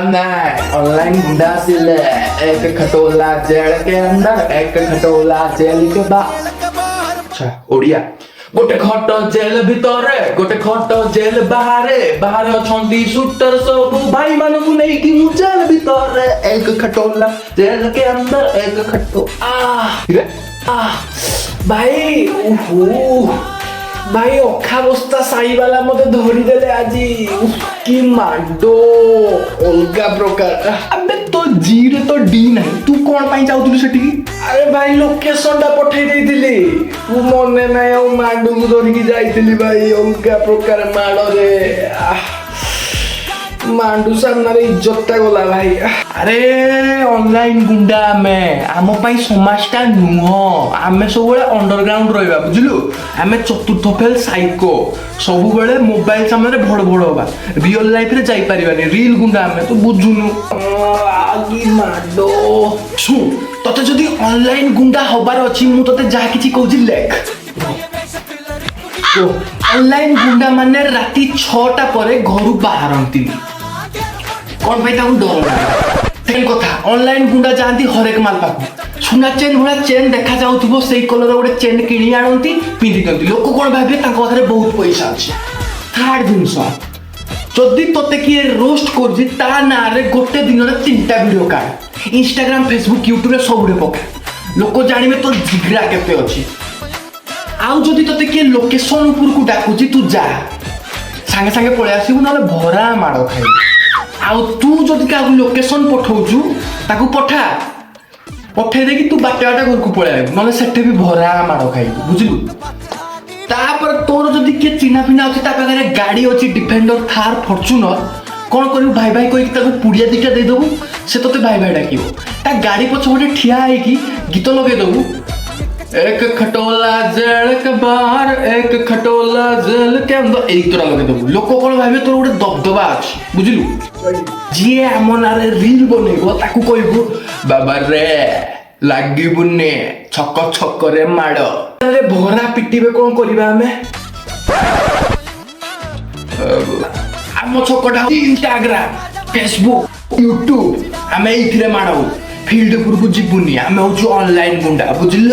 Online गुंडा सिले एक खटोला जेल के अंदर एक खटोला जेल के बाहर। अच्छा ओडिया गोटे खट जेल भितरे गोटे खट जेल बाहर बाहर अछंती शूटर सब भाई मानकु नै कि मु जेल भितरे एक खटोला जेल के अंदर एक खटो भाई ओहो भाई अखा बस्ता साई वाला मते धरी देले आजी कि माडो अलगा प्रकार। अबे तो जी रे तो डी नहीं तू कोन पाई जाउतु सेठी? अरे भाई लोकेशन टा पठै देइतिली तू मने नै ओ माडू को धरि की जाइतिली भाई अलगा प्रकार माडो रे मांडू सामने रे इज्जतटा गला भाई। अरे ऑनलाइन गुंडा में आम पाई समाजटा नुह आमे सब बेले अंडरग्राउंड रहबा बुझलु आमे चतुर्थ फेल साइको सब बेले मोबाइल सामने भड़ भड़ होबा रियल लाइफ रे जाई परिबानी रियल गुंडा आमे तो बुझुनु आगी माडो सु तते जदी ऑनलाइन गुंडा होबार अछि मु तते जा किछि कहूछि लेख। तो ऑनलाइन गुंडा माने राती 6टा परे घरु बाहरंती कौन भाई ताऊ डर तेल कथा ऑनलाइन गुंडा जानती हरेक माल पाकु सुना चेन भला चेन देखा जाउथबो सेई कलर गोटे चेन किणी आनंती पिंदी दंती लोक कोन भाबे तांको पाखरे बहुत पैसा अछि। थर्ड जिंस जदी तते किए रोस्ट करजी ता ना रे गोटे दिन रे 3टा वीडियो काट इंस्टाग्राम फेसबुक यूट्यूब रे सबुरे पका लोक जानिबे तो जिगरा केते अछि। आउ जदी तते किए लोकेशन ऊपर को डाकुजी तू जा संगे संगे पळे आसीबु नाले भरा माडो खाई आउ तू जदि का लोकेशन पठाउछु ताकू पठाई दे कि तू बाटे बाटे घर को पळे आइबु माने सेठे भी भरा माडो खाइबु बुझलु। तापर तोर जदि के चिन्हा पिना अछि ता पाखरे गाड़ी अछि डिफेंडर थार फॉर्च्यूनर कोन करिउ भाई भाई कोइ ताकू पुड़िया दिटा दे दबु से तोते भाई भाई डाकिबो ता गाड़ी पछोटे ठिया है कि गीत लगे दबु एक खटोला जेल के बाहर एक खटोला जेल के अंदर एक तोरा लगे दबु लोक कोन भाबे तोर गोटे दबदबा अछि बुझलु। जिए हमनारे रील बनेबो ताकू कहबो बाबा रे लागिबुने छक छक रे माडो रे भरा पिटिबे कोन करबा हमें हम छकटा इंस्टाग्राम फेसबुक यूट्यूब हमें इथिरे माडो फील्ड पुरकु जिबुनी हमें होछु ऑनलाइन गुंडा बुझल।